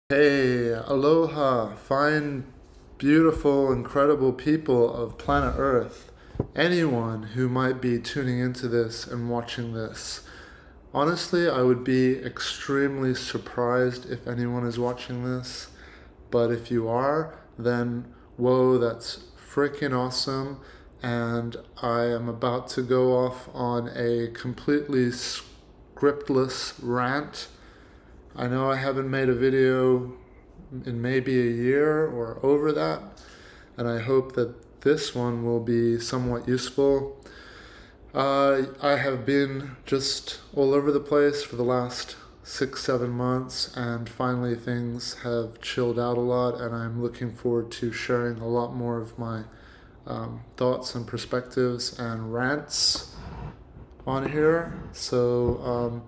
Hey, aloha, fine, beautiful, incredible people of planet Earth. Anyone who might be tuning into this and watching this. Honestly, I would be extremely surprised if anyone is watching this. But if you are, then whoa, that's freaking awesome. And I am about to go off on a completely scriptless rant. I know I haven't made a video in maybe a year or over that, and I hope that this one will be somewhat useful. I have been just all over the place for the last 6, 7 months, and finally things have chilled out a lot, and I'm looking forward to sharing a lot more of my thoughts and perspectives and rants on here. So,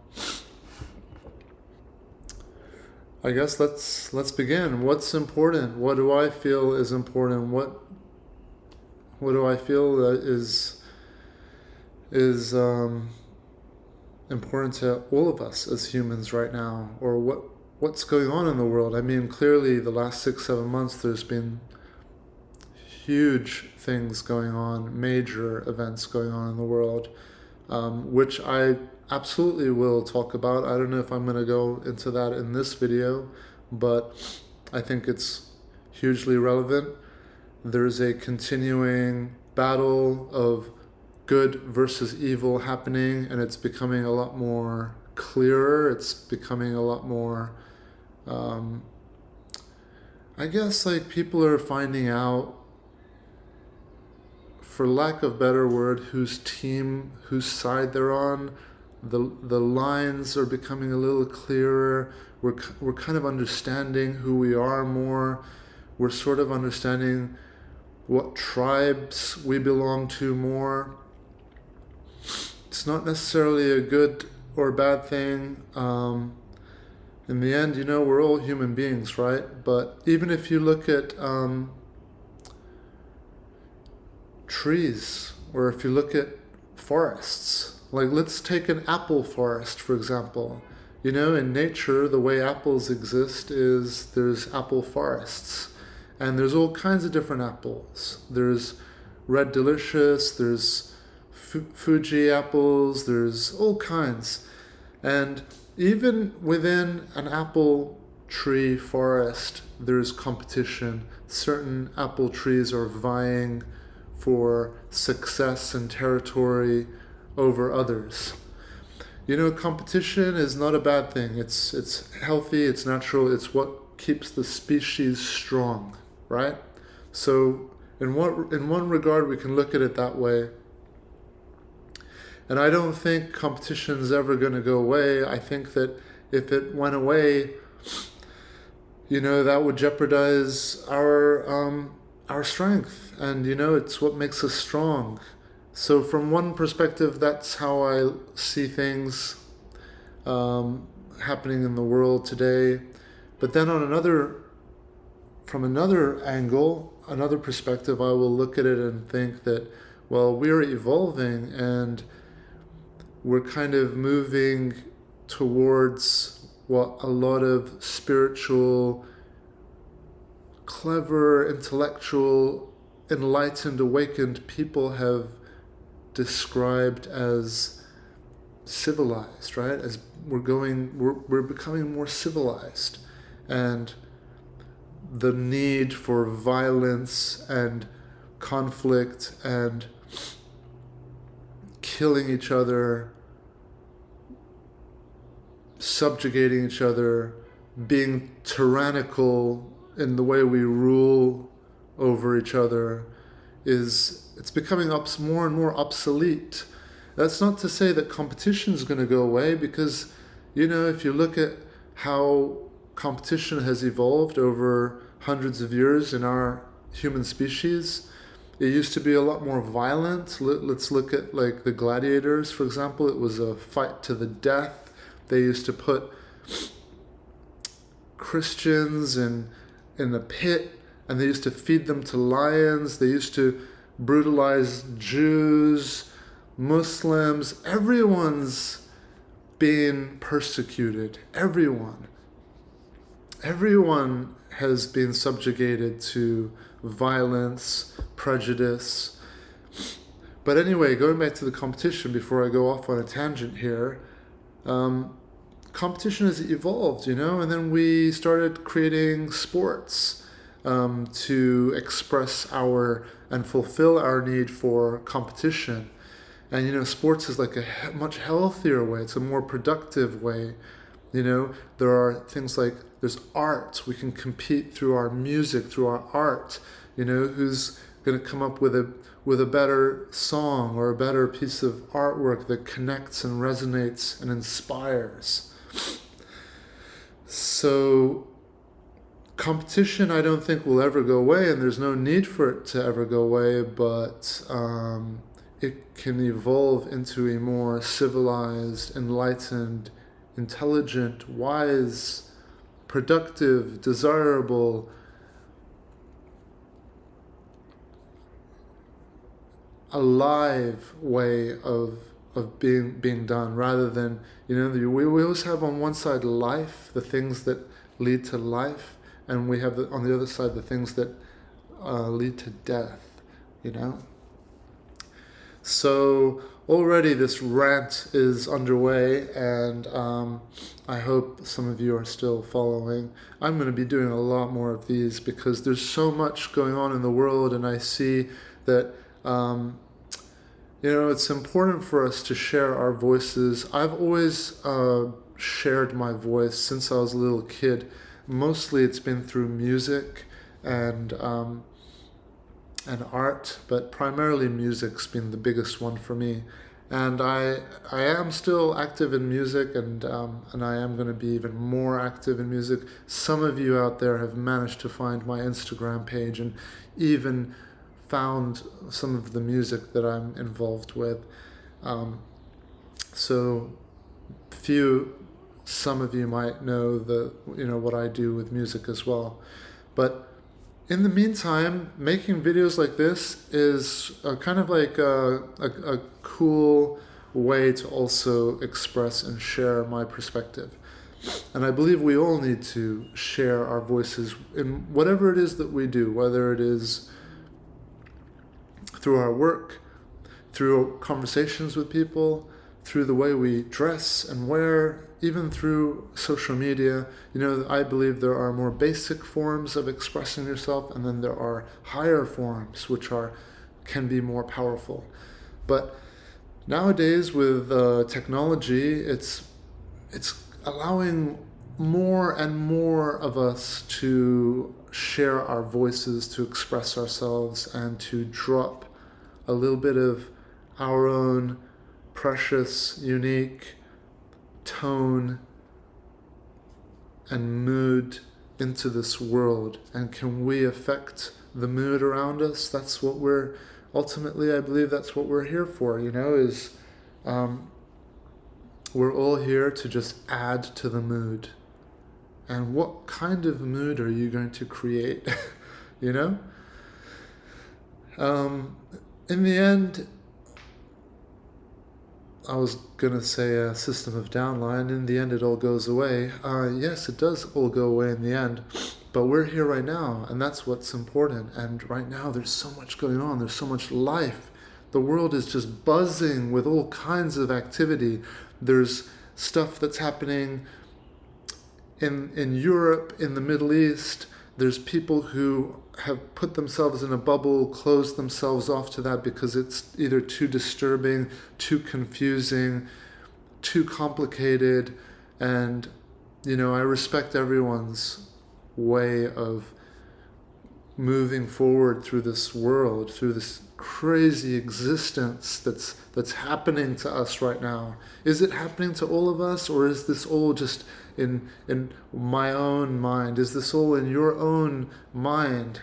I guess let's begin. What's important? What do I feel is important? What do I feel that is important to all of us as humans right now, or what's going on in the world? I mean, clearly the last 6, 7 months there's been huge things going on, major events going on in the world, which I absolutely will talk about. I don't know if I'm going to go into that in this video, but I think it's hugely relevant. There's a continuing battle of good versus evil happening, and it's becoming a lot more clearer. It's becoming a lot more, I guess, like people are finding out, for lack of better word, whose side they're on. The lines are becoming a little clearer. We're kind of understanding who we are more. We're sort of understanding what tribes we belong to more. It's not necessarily a good or bad thing. In the end, we're all human beings, right? But even if you look at trees, or if you look at forests, like let's take an apple forest, for example. In nature, the way apples exist is there's apple forests, and there's all kinds of different apples. There's Red Delicious, there's Fuji apples, there's all kinds. And even within an apple tree forest, there's competition. Certain apple trees are vying for success and territory over others. Competition is not a bad thing. It's healthy, it's natural, it's what keeps the species strong, right? So in one regard we can look at it that way. And I don't think competition is ever going to go away. I think that if it went away, that would jeopardize our strength, and it's what makes us strong. So from one perspective, that's how I see things happening in the world today. But then from another angle, another perspective, I will look at it and think that, well, we're evolving and we're kind of moving towards what a lot of spiritual, clever, intellectual, enlightened, awakened people have described as civilized, right? As we're becoming more civilized, and the need for violence and conflict and killing each other, subjugating each other, being tyrannical in the way we rule over each other, it's becoming more and more obsolete. That's not to say that competition is going to go away, because if you look at how competition has evolved over hundreds of years in our human species, it used to be a lot more violent. Let's look at like the gladiators, for example. It was a fight to the death. They used to put Christians in the pit, and they used to feed them to lions. They used to brutalize Jews, Muslims. Everyone's being persecuted. Everyone. everyone has been subjugated to violence, prejudice. But anyway, going back to the competition before I go off on a tangent here, competition has evolved, and then we started creating sports to express our and fulfill our need for competition. And sports is like a much healthier way. It's a more productive way. There are things like there's art. We can compete through our music, through our art. Who's going to come up with a better song or a better piece of artwork that connects and resonates and inspires. So competition, I don't think, will ever go away, and there's no need for it to ever go away, but it can evolve into a more civilized, enlightened, intelligent, wise, productive, desirable, alive way of being done, rather than we always have on one side life, the things that lead to life, and we have on the other side the things that lead to death. So already this rant is underway, and I hope some of you are still following. I'm going to be doing a lot more of these because there's so much going on in the world, and I see that it's important for us to share our voices. I've always shared my voice since I was a little kid. Mostly it's been through music and art, but primarily music's been the biggest one for me. And I am still active in music, and I am going to be even more active in music. Some of you out there have managed to find my Instagram page and even found some of the music that I'm involved with. So some of you might know what I do with music as well. But in the meantime, making videos like this is kind of like a cool way to also express and share my perspective. And I believe we all need to share our voices in whatever it is that we do, whether it is through our work, through conversations with people, through the way we dress and wear, even through social media. I believe there are more basic forms of expressing yourself, and then there are higher forms which can be more powerful. But nowadays with technology, it's allowing more and more of us to share our voices, to express ourselves, and to drop a little bit of our own precious, unique tone and mood into this world. And can we affect the mood around us? That's what ultimately, I believe that's what we're here for, is we're all here to just add to the mood. And what kind of mood are you going to create? In the end, I was going to say a system of downline. In the end, it all goes away. Yes, it does all go away in the end. But we're here right now, and that's what's important. And right now, there's so much going on. There's so much life. The world is just buzzing with all kinds of activity. There's stuff that's happening in Europe, in the Middle East. There's people who have put themselves in a bubble, closed themselves off to that because it's either too disturbing, too confusing, too complicated. And, I respect everyone's way of moving forward through this world, through this crazy existence that's happening to us right now. Is it happening to all of us, or is this all just in my own mind? Is this all in your own mind?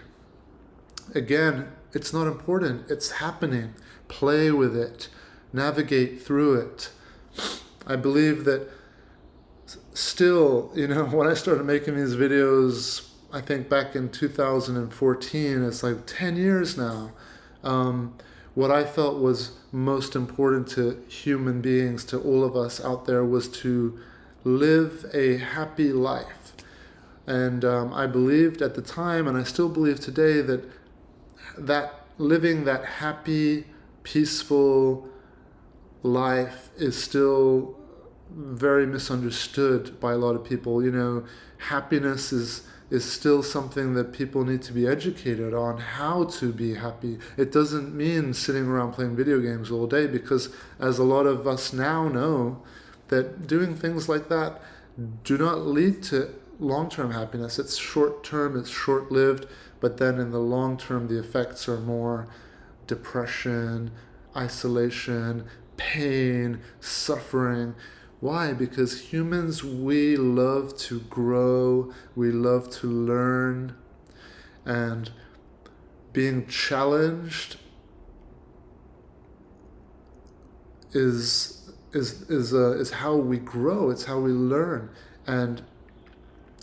Again, it's not important. It's happening. Play with it. Navigate through it. I believe that still, when I started making these videos, I think back in 2014, it's like 10 years now. What I felt was most important to human beings, to all of us out there, was to live a happy life. And I believed at the time, and I still believe today, that living that happy, peaceful life is still very misunderstood by a lot of people. Happiness is still something that people need to be educated on how to be happy. It doesn't mean sitting around playing video games all day, because as a lot of us now know, that doing things like that do not lead to long-term happiness. It's short-term, it's short-lived, but then in the long term the effects are more depression, isolation, pain, suffering. Why? Because humans, we love to grow, we love to learn, and being challenged is how we grow. It's how we learn, and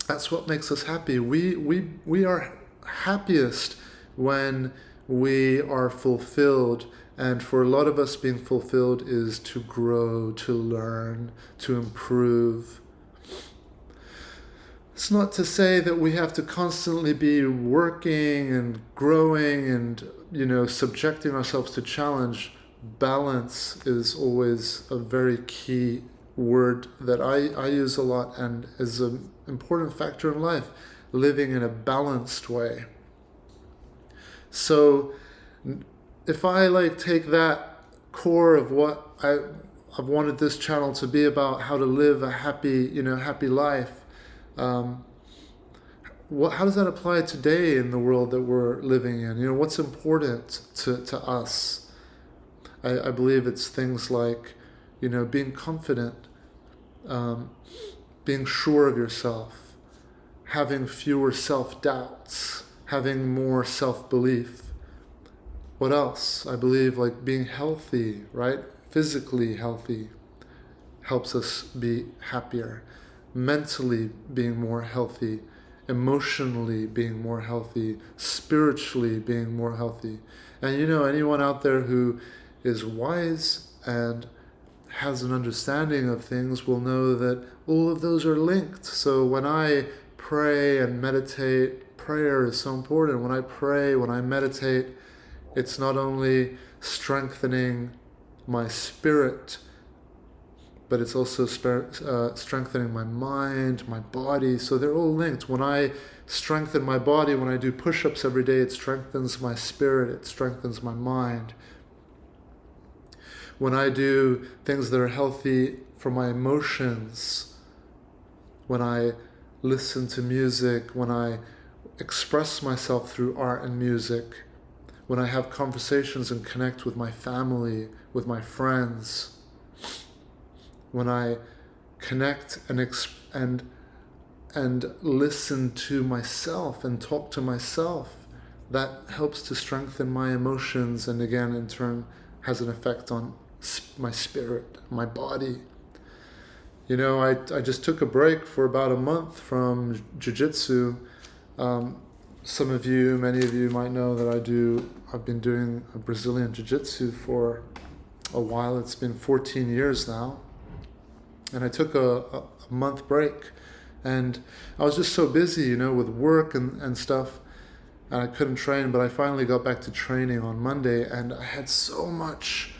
that's what makes us happy. We are happiest when we are fulfilled. And for a lot of us, being fulfilled is to grow, to learn, to improve. It's not to say that we have to constantly be working and growing and, subjecting ourselves to challenge. Balance is always a very key word that I use a lot, and is an important factor in life, living in a balanced way. So if I take that core of what I've wanted this channel to be about, how to live a happy life, how does that apply today in the world that we're living in? What's important to us? I believe it's things like, being confident, being sure of yourself, having fewer self-doubts, having more self-belief. What else? I believe being healthy, right? Physically healthy helps us be happier. Mentally being more healthy, emotionally being more healthy, spiritually being more healthy. And anyone out there who is wise and has an understanding of things will know that all of those are linked. So when I pray and meditate, prayer is so important. When I pray, when I meditate, it's not only strengthening my spirit, but it's also strengthening my mind, my body. So they're all linked. When I strengthen my body, when I do push-ups every day, it strengthens my spirit, it strengthens my mind. When I do things that are healthy for my emotions, when I listen to music, when I express myself through art and music, when I have conversations and connect with my family, with my friends, when I connect and listen to myself and talk to myself, that helps to strengthen my emotions, and again, in turn, has an effect on my spirit, my body. I just took a break for about a month from Jiu Jitsu. Many of you might know that I've been doing Brazilian Jiu Jitsu for a while. It's been 14 years now. And I took a month break, and I was just so busy, with work and stuff, and I couldn't train, but I finally got back to training on Monday, and I had so much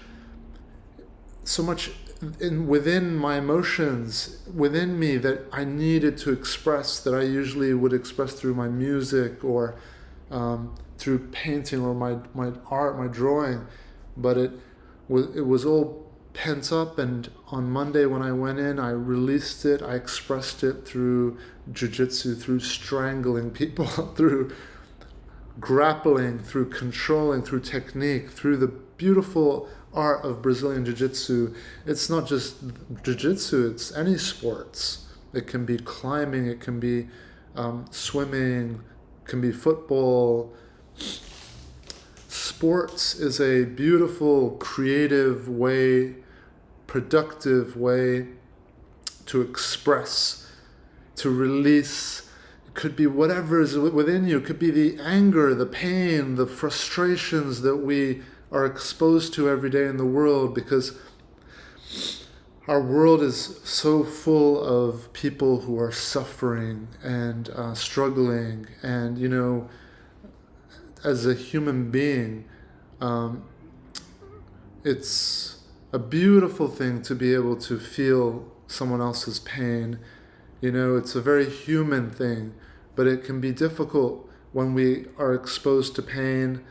within my emotions, within me, that I needed to express, that I usually would express through my music or through painting or my art, my drawing, but it was all pent up. And on Monday when I went in, I released it, I expressed it through jiu-jitsu, through strangling people, through grappling, through controlling, through technique, through the beautiful art of Brazilian Jiu-Jitsu. It's not just Jiu-Jitsu, it's any sports. It can be climbing, it can be swimming, it can be football. Sports is a beautiful, creative way, productive way to express, to release. It could be whatever is within you. It could be the anger, the pain, the frustrations that we are exposed to every day in the world, because our world is so full of people who are suffering and struggling, and as a human being, um, it's a beautiful thing to be able to feel someone else's pain. It's a very human thing, but it can be difficult when we are exposed to pain,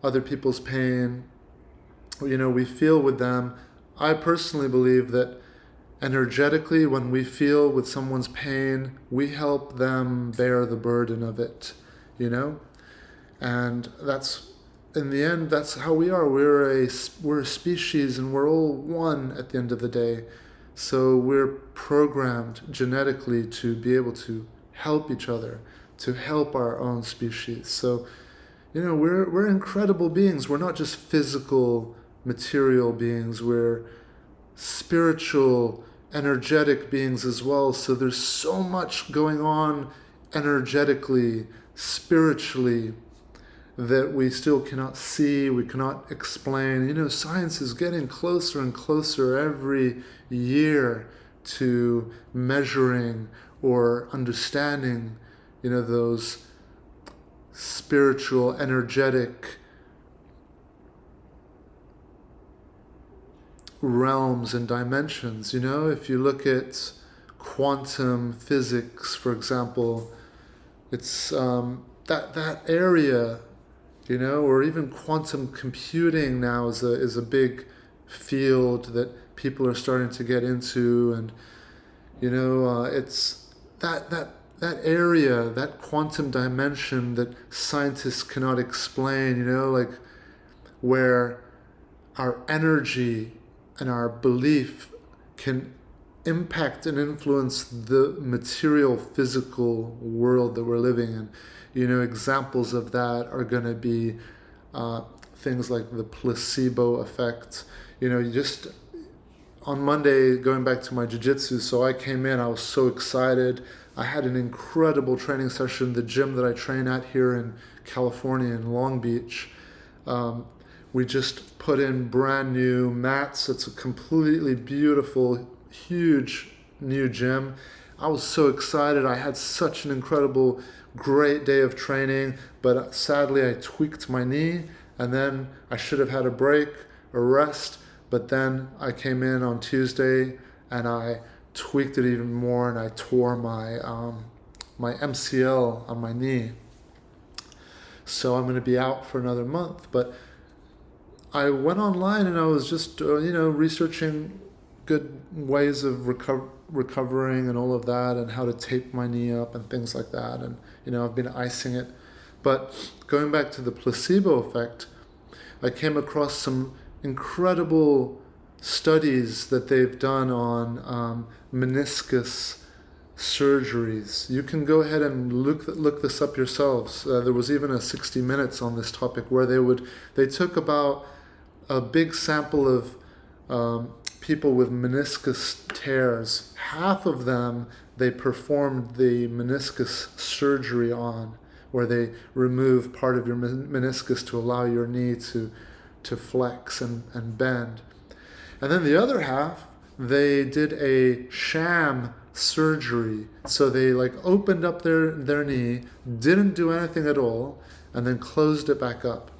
other people's pain. We feel with them. I personally believe that energetically, when we feel with someone's pain, we help them bear the burden of it, and in the end, that's how we are. We're a species, and we're all one at the end of the day. So we're programmed genetically to be able to help each other, to help our own species. So we're incredible beings. We're not just physical, material beings. We're spiritual, energetic beings as well. So there's so much going on energetically, spiritually, that we still cannot see, we cannot explain. Science is getting closer and closer every year to measuring or understanding, those spiritual, energetic realms and dimensions. If you look at quantum physics, for example, it's that area, or even quantum computing now is a big field that people are starting to get into, and it's that area, that quantum dimension that scientists cannot explain, like where our energy and our belief can impact and influence the material, physical world that we're living in. Examples of that are going to be things like the placebo effect. You just on Monday, going back to my Jiu Jitsu, so I came in, I was so excited. I had an incredible training session, the gym that I train at here in California, in Long Beach. We just put in brand new mats. It's a completely beautiful, huge new gym. I was so excited. I had such an incredible, great day of training, but sadly I tweaked my knee, and then I should have had a break, a rest, but then I came in on Tuesday and I tweaked it even more, and I tore my MCL on my knee. So I'm going to be out for another month, but I went online and I was just researching good ways of recovering and all of that, and how to tape my knee up and things like that, and I've been icing it. But going back to the placebo effect, I came across some incredible studies that they've done on meniscus surgeries. You can go ahead and look this up yourselves. There was even a 60 Minutes on this topic where they took about a big sample of people with meniscus tears. Half of them they performed the meniscus surgery on, where they remove part of your meniscus to allow your knee to flex and bend. And then the other half, they did a sham surgery. So they opened up their knee, didn't do anything at all, and then closed it back up.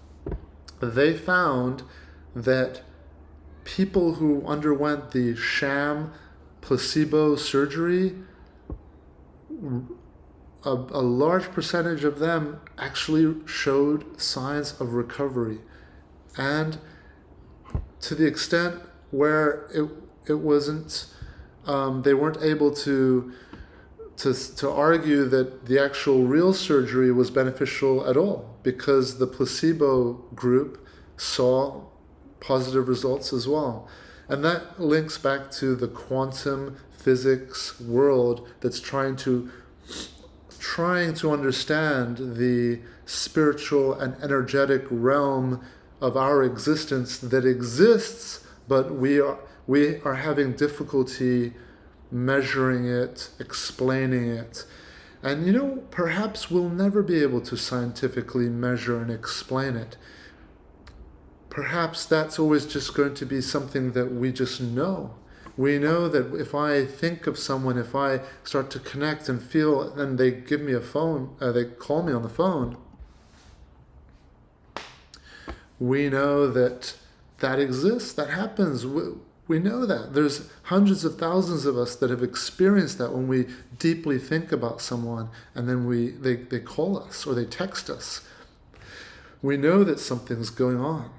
They found that people who underwent the sham placebo surgery, a large percentage of them actually showed signs of recovery. And to the extent where it wasn't, they weren't able to argue that the actual real surgery was beneficial at all, because the placebo group saw positive results as well. And that links back to the quantum physics world that's trying to understand the spiritual and energetic realm of our existence that exists, but we are having difficulty measuring it, explaining it. And perhaps we'll never be able to scientifically measure and explain it. Perhaps that's always just going to be something that we just know. We know that if I think of someone, if I start to connect and feel, and they give me a phone, they call me on the phone, we know that that exists, that happens. We know that. There's hundreds of thousands of us that have experienced that when we deeply think about someone and then they call us or they text us. We know that something's going on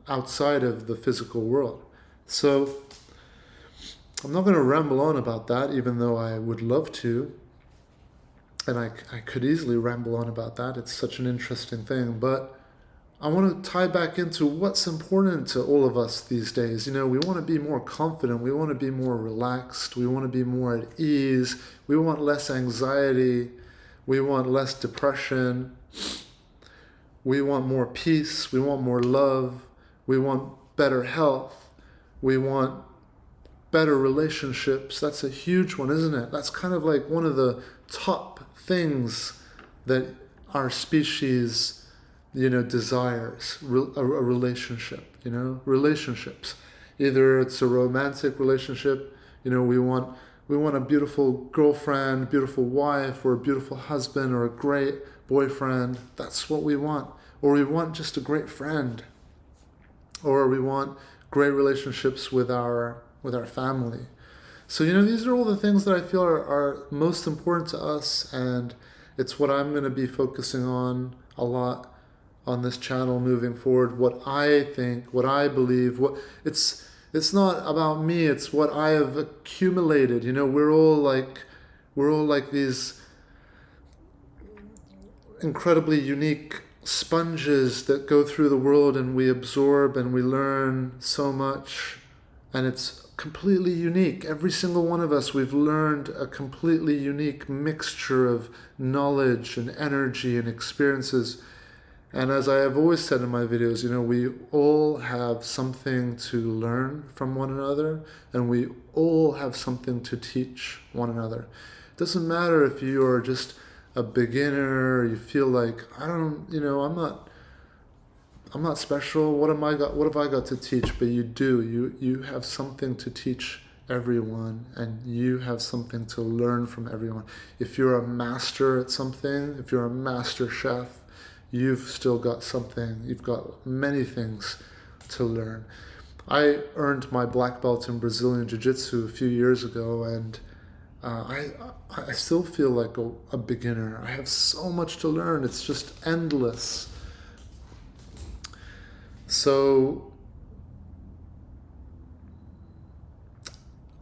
outside of the physical world. So I'm not going to ramble on about that, even though I would love to. And I could easily ramble on about that. It's such an interesting thing. But I want to tie back into what's important to all of us these days. You know, we want to be more confident. We want to be more relaxed. We want to be more at ease. We want less anxiety. We want less depression. We want more peace. We want more love. We want better health. We want better relationships. That's a huge one, isn't it? That's kind of like one of the top things that our species, you know, desires. A relationship, you know, relationships. Either it's a romantic relationship, you know, we want a beautiful girlfriend, beautiful wife, or a beautiful husband, or a great boyfriend. That's what we want. Or we want just a great friend. Or we want great relationships with our family. So, you know, these are all the things that I feel are most important to us, and it's what I'm going to be focusing on a lot on this channel moving forward. What I think, what I believe, it's not about me, it's what I have accumulated. You know, we're all like these incredibly unique sponges that go through the world, and we absorb and we learn so much, and it's completely unique. Every single one of us, we've learned a completely unique mixture of knowledge and energy and experiences. And as I have always said in my videos, you know, we all have something to learn from one another, and we all have something to teach one another. It doesn't matter if you are just a beginner, you feel like, I'm not special. What have I got to teach? But you do. You have something to teach everyone, and you have something to learn from everyone. If you're a master at something, if you're a master chef, you've still got something. You've got many things to learn. I earned my black belt in Brazilian Jiu Jitsu a few years ago, and I still feel like a beginner. I have so much to learn. It's just endless. So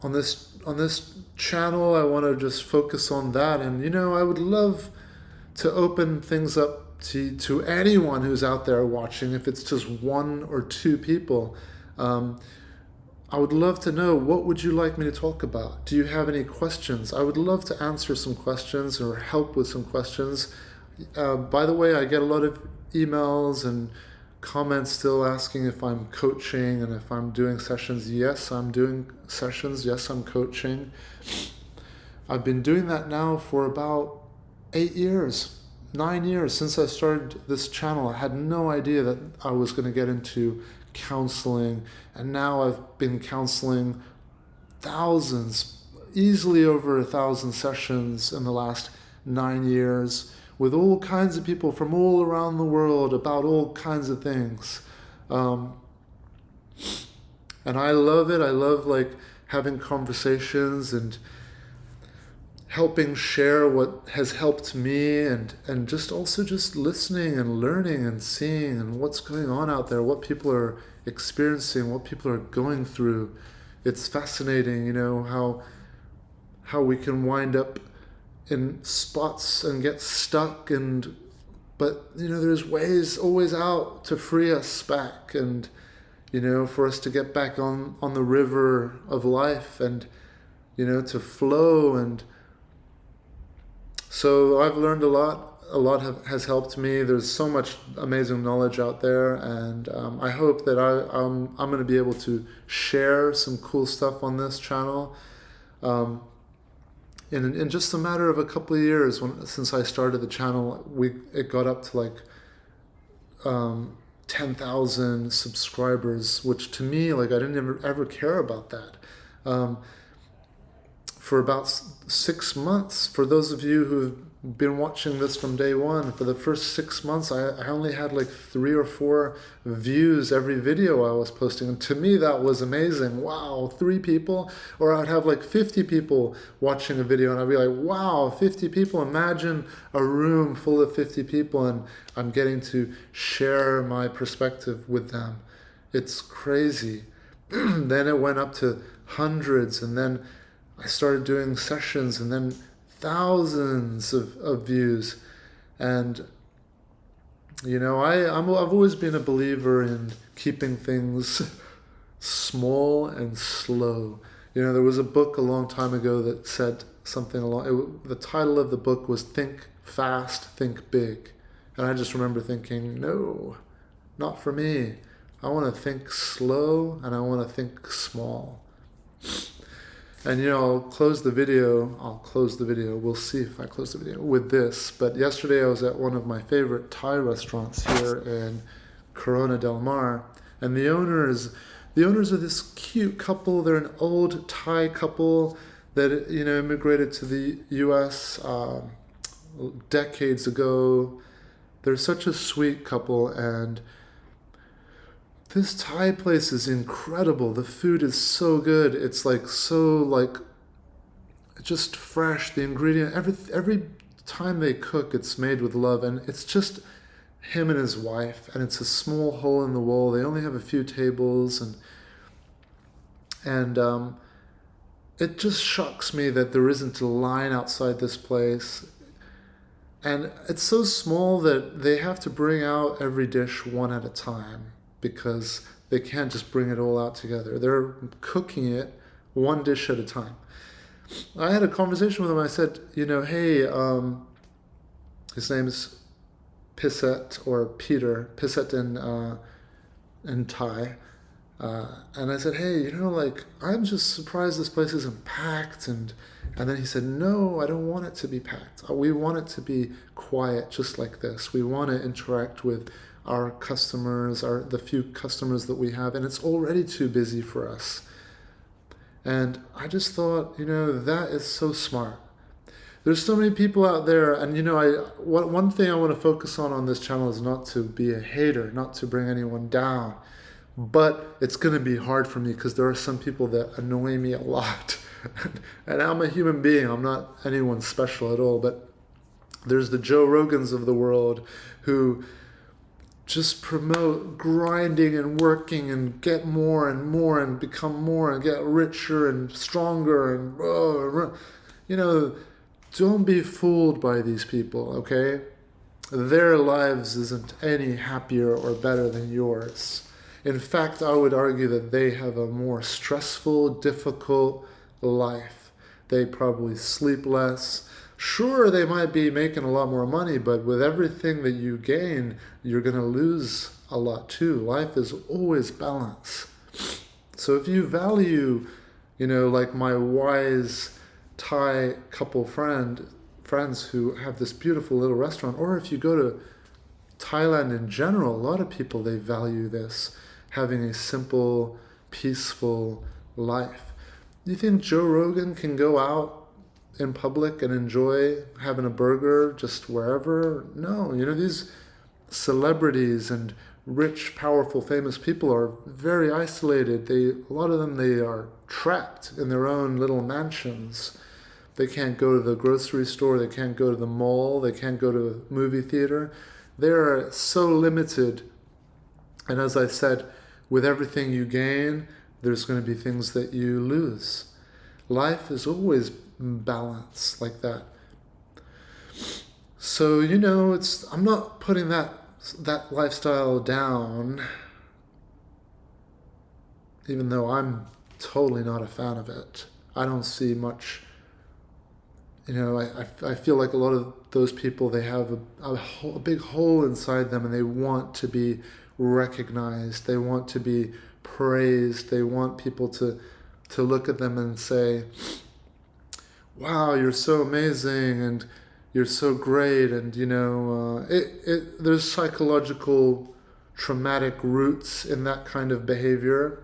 on this channel, I want to just focus on that. And, you know, I would love to open things up to anyone who's out there watching, if it's just one or two people. I would love to know, what would you like me to talk about? Do you have any questions? I would love to answer some questions or help with some questions. By the way, I get a lot of emails and comments still asking if I'm coaching and if I'm doing sessions. Yes, I'm doing sessions. Yes, I'm coaching. I've been doing that now for about 9 years since I started this channel. I had no idea that I was going to get into counseling, and now I've been counseling thousands, easily over 1,000 sessions in the last 9 years, with all kinds of people from all around the world about all kinds of things. And I love it. I love like having conversations and helping share what has helped me, and just also just listening and learning and seeing and what's going on out there, what people are experiencing, what people are going through. It's fascinating, you know, how we can wind up in spots and get stuck, but you know, there's ways always out to free us back, and you know, for us to get back on the river of life, and you know, to flow. And so I've learned a lot has helped me. There's so much amazing knowledge out there, and I hope that I'm going to be able to share some cool stuff on this channel. In just a matter of a couple of years, since I started the channel, it got up to like 10,000 subscribers, which to me, like, I didn't ever care about that. for about 6 months. For those of you who've been watching this from day one, for the first 6 months, I only had like 3 or 4 views every video I was posting. And to me, that was amazing. Wow, 3 people? Or I'd have like 50 people watching a video and I'd be like, wow, 50 people. Imagine a room full of 50 people and I'm getting to share my perspective with them. It's crazy. Then it went up to hundreds, and then I started doing sessions, and then thousands of views. And I've always been a believer in keeping things small and slow. There was a book a long time ago that said something the title of the book was Think Fast, Think Big. And I just remember thinking, no, not for me. I want to think slow and I want to think small. And I'll close the video. We'll see if I close the video with this. But yesterday I was at one of my favorite Thai restaurants here in Corona del Mar. And the owners are this cute couple. They're an old Thai couple that, immigrated to the US decades ago. They're such a sweet couple, and this Thai place is incredible. The food is so good. It's just fresh. The ingredient, every time they cook, it's made with love, and it's just him and his wife, and it's a small hole in the wall. They only have a few tables, and it just shocks me that there isn't a line outside this place. And it's so small that they have to bring out every dish one at a time, because they can't just bring it all out together. They're cooking it one dish at a time. I had a conversation with him. I said, hey, his name is Pisset, or Peter, Pisset in Thai. And I said, hey, I'm just surprised this place isn't packed. And then he said, no, I don't want it to be packed. We want it to be quiet, just like this. We want to interact with our customers, the few customers that we have, and it's already too busy for us. And I just thought, that is so smart. There's so many people out there, and one thing I want to focus on this channel is not to be a hater, not to bring anyone down, but it's going to be hard for me because there are some people that annoy me a lot. And I'm a human being. I'm not anyone special at all, but there's the Joe Rogans of the world who just promote grinding and working and get more and more and become more and get richer and stronger and don't be fooled by these people, okay? Their lives isn't any happier or better than yours. In fact, I would argue that they have a more stressful, difficult life. They probably sleep less. Sure, they might be making a lot more money, but with everything that you gain, you're going to lose a lot too. Life is always balance. So if you value, like my wise Thai couple friends who have this beautiful little restaurant, or if you go to Thailand in general, a lot of people, they value this, having a simple, peaceful life. Do you think Joe Rogan can go out in public and enjoy having a burger just wherever? No, these celebrities and rich, powerful, famous people are very isolated. A lot of them, they are trapped in their own little mansions. They can't go to the grocery store, they can't go to the mall, they can't go to a movie theater. They are so limited. And as I said, with everything you gain, there's going to be things that you lose. Life is always balance like that. So, I'm not putting that lifestyle down, even though I'm totally not a fan of it. I don't see much, I feel like a lot of those people, they have a big hole inside them, and they want to be recognized. They want to be praised. They want people to look at them and say, wow, you're so amazing and you're so great. And there's psychological traumatic roots in that kind of behavior.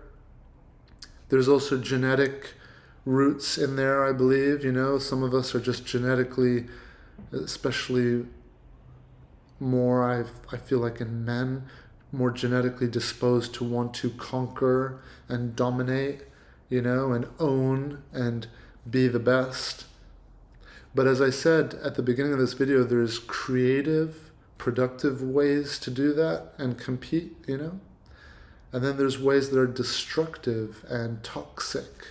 There's also genetic roots in there, I believe. Some of us are just genetically, especially more, I feel like in men, more genetically disposed to want to conquer and dominate, and own and be the best. But as I said at the beginning of this video, there's creative, productive ways to do that and compete, And then there's ways that are destructive and toxic.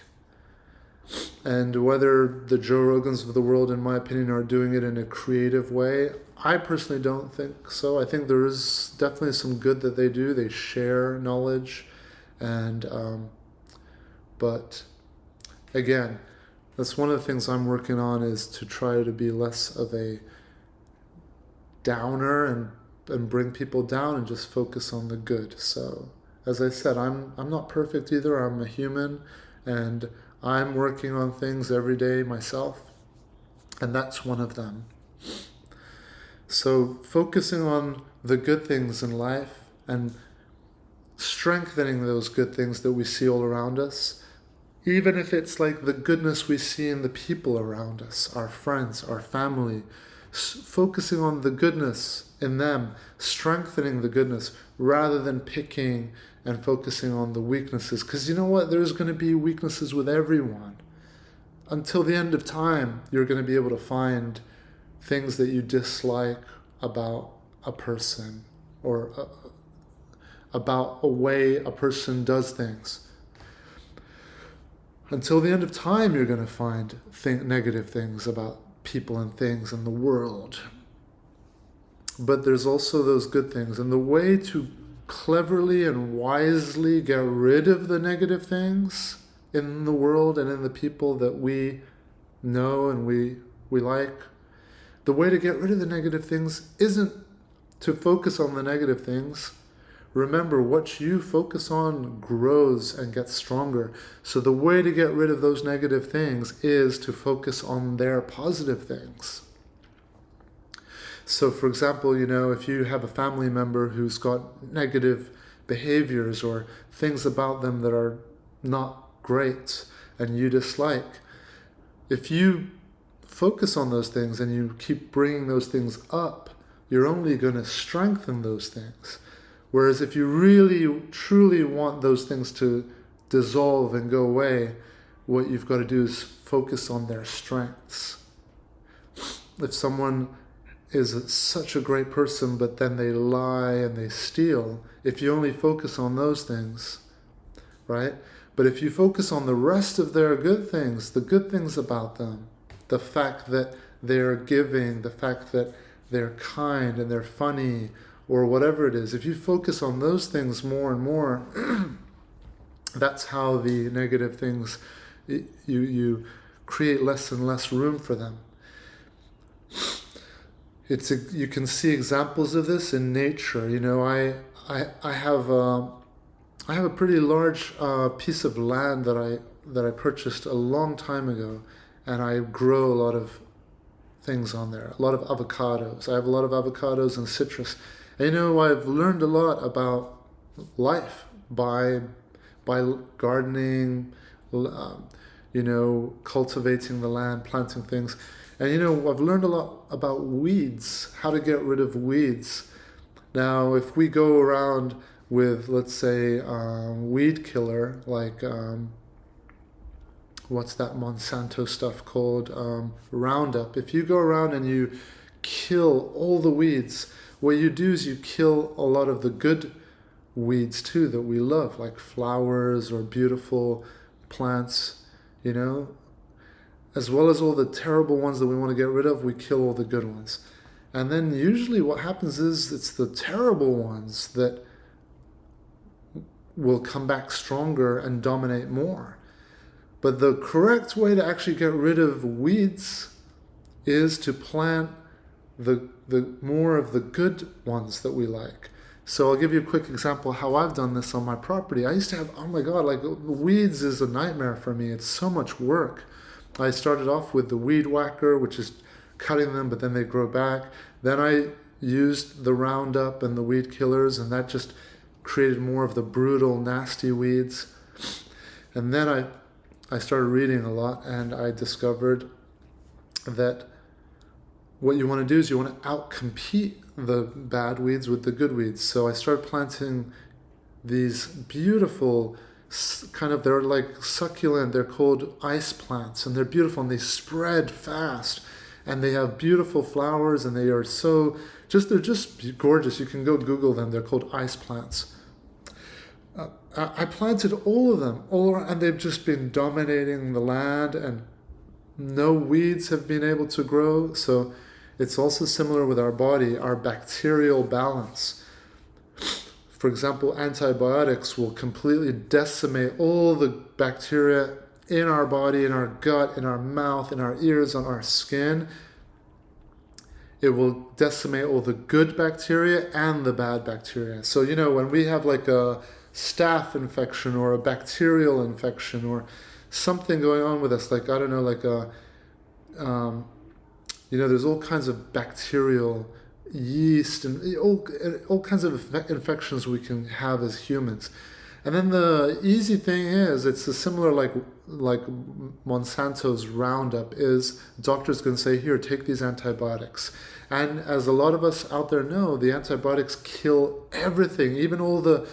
And whether the Joe Rogans of the world, in my opinion, are doing it in a creative way, I personally don't think so. I think there is definitely some good that they do. They share knowledge, but again, that's one of the things I'm working on, is to try to be less of a downer and bring people down and just focus on the good. So, as I said, I'm not perfect either. I'm a human, and I'm working on things every day myself, and that's one of them. So focusing on the good things in life and strengthening those good things that we see all around us, even if it's like the goodness we see in the people around us, our friends, our family, focusing on the goodness in them, strengthening the goodness rather than picking and focusing on the weaknesses. Because you know what? There's going to be weaknesses with everyone. Until the end of time, you're going to be able to find things that you dislike about a person, or about a way a person does things. Until the end of time, you're going to find negative things about people and things in the world. But there's also those good things. And the way to cleverly and wisely get rid of the negative things in the world and in the people that we know and we like, the way to get rid of the negative things isn't to focus on the negative things. Remember, what you focus on grows and gets stronger. So the way to get rid of those negative things is to focus on their positive things. So for example, if you have a family member who's got negative behaviors or things about them that are not great and you dislike, if you focus on those things and you keep bringing those things up, you're only going to strengthen those things. Whereas if you really, truly want those things to dissolve and go away, what you've got to do is focus on their strengths. If someone is such a great person, but then they lie and they steal, if you only focus on those things, right? But if you focus on the rest of their good things, the good things about them, the fact that they're giving, the fact that they're kind and they're funny, or whatever it is, if you focus on those things more and more, that's how the negative things, you create less and less room for them. You can see examples of this in nature. I have a pretty large piece of land that I purchased a long time ago, and I grow a lot of things on there, a lot of avocados. I have a lot of avocados and citrus. And I've learned a lot about life by gardening, cultivating the land, planting things. And I've learned a lot about weeds, how to get rid of weeds. Now, if we go around with, let's say, weed killer, like what's that Monsanto stuff called? Roundup. If you go around and you kill all the weeds, what you do is you kill a lot of the good weeds too that we love, like flowers or beautiful plants, as well as all the terrible ones that we want to get rid of. We kill all the good ones. And then usually what happens is it's the terrible ones that will come back stronger and dominate more. But the correct way to actually get rid of weeds is to plant the more of the good ones that we like. So I'll give you a quick example how I've done this on my property. I used to have, oh my God, like weeds is a nightmare for me. It's so much work. I started off with the weed whacker, which is cutting them, but then they grow back. Then I used the Roundup and the weed killers, and that just created more of the brutal, nasty weeds. And then I started reading a lot, and I discovered that what you want to do is you want to outcompete the bad weeds with the good weeds. So I started planting these beautiful they're like succulent, they're called ice plants, and they're beautiful, and they spread fast, and they have beautiful flowers, and they're just gorgeous. You can go Google them. They're called ice plants. I planted all of them all around, and they've just been dominating the land, and no weeds have been able to grow. So it's also similar with our body, our bacterial balance. For example, antibiotics will completely decimate all the bacteria in our body, in our gut, in our mouth, in our ears, on our skin. It will decimate all the good bacteria and the bad bacteria. So, when we have like a staph infection or a bacterial infection or something going on with us, like, I don't know, like there's all kinds of bacterial yeast and all kinds of infections we can have as humans. And then the easy thing is, it's a similar like Monsanto's Roundup is, doctors can say, here, take these antibiotics. And as a lot of us out there know, the antibiotics kill everything, even all the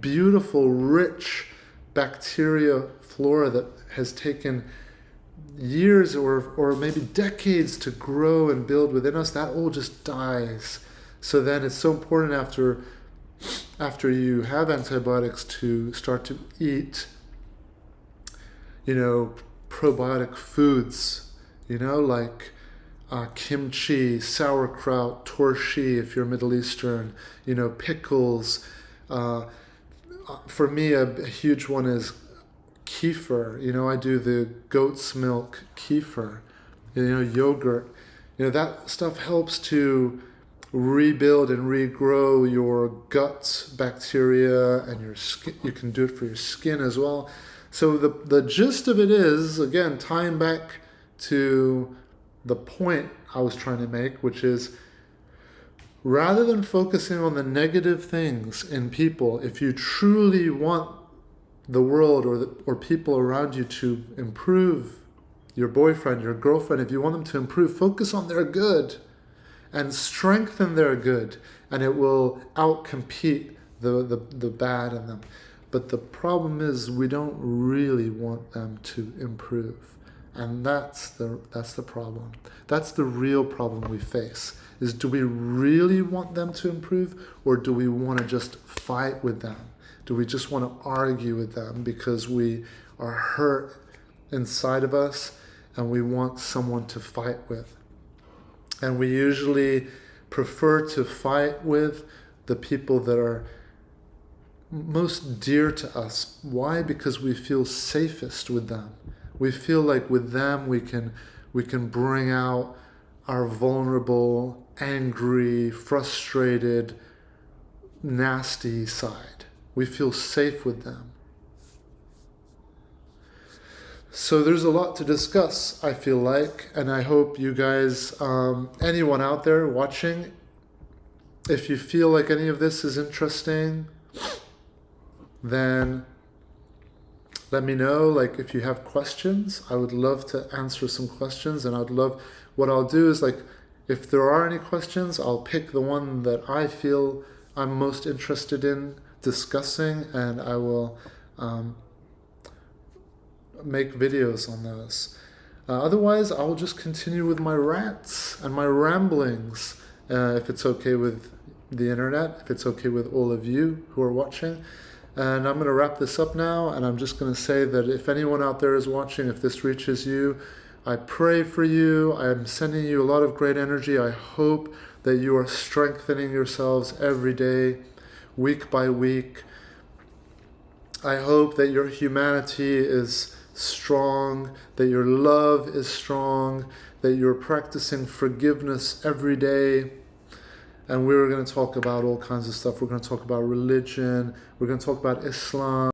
beautiful, rich bacteria flora that has taken years or maybe decades to grow and build within us, that all just dies. So then it's so important after you have antibiotics to start to eat, probiotic foods, like kimchi, sauerkraut, torshi if you're Middle Eastern, pickles. For me, a huge one is kefir. I do the goat's milk kefir, yogurt. That stuff helps to rebuild and regrow your gut bacteria and your skin. You can do it for your skin as well. So the gist of it is, again, tying back to the point I was trying to make, which is, rather than focusing on the negative things in people, if you truly want the world or people around you to improve, your boyfriend, your girlfriend, if you want them to improve, focus on their good and strengthen their good, and it will outcompete the bad in them. But the problem is, we don't really want them to improve, and that's the problem. That's the real problem we face, is, do we really want them to improve, or do we want to just fight with them? Do we just want to argue with them because we are hurt inside of us and we want someone to fight with? And we usually prefer to fight with the people that are most dear to us. Why? Because we feel safest with them. We feel like with them we can bring out our vulnerable, angry, frustrated, nasty side. We feel safe with them. So there's a lot to discuss, I feel like, and I hope you guys, anyone out there watching, if you feel like any of this is interesting, then let me know. Like, if you have questions, I would love to answer some questions, and what I'll do is, like, if there are any questions, I'll pick the one that I feel I'm most interested in discussing, and I will make videos on those. Otherwise, I will just continue with my rants and my ramblings, if it's okay with the internet, if it's okay with all of you who are watching. And I'm going to wrap this up now, and I'm just going to say that if anyone out there is watching, if this reaches you, I pray for you. I'm sending you a lot of great energy. I hope that you are strengthening yourselves every day, week by week. I hope that your humanity is strong, that your love is strong, that you're practicing forgiveness every day. And we're going to talk about all kinds of stuff. We're going to talk about religion. We're going to talk about Islam.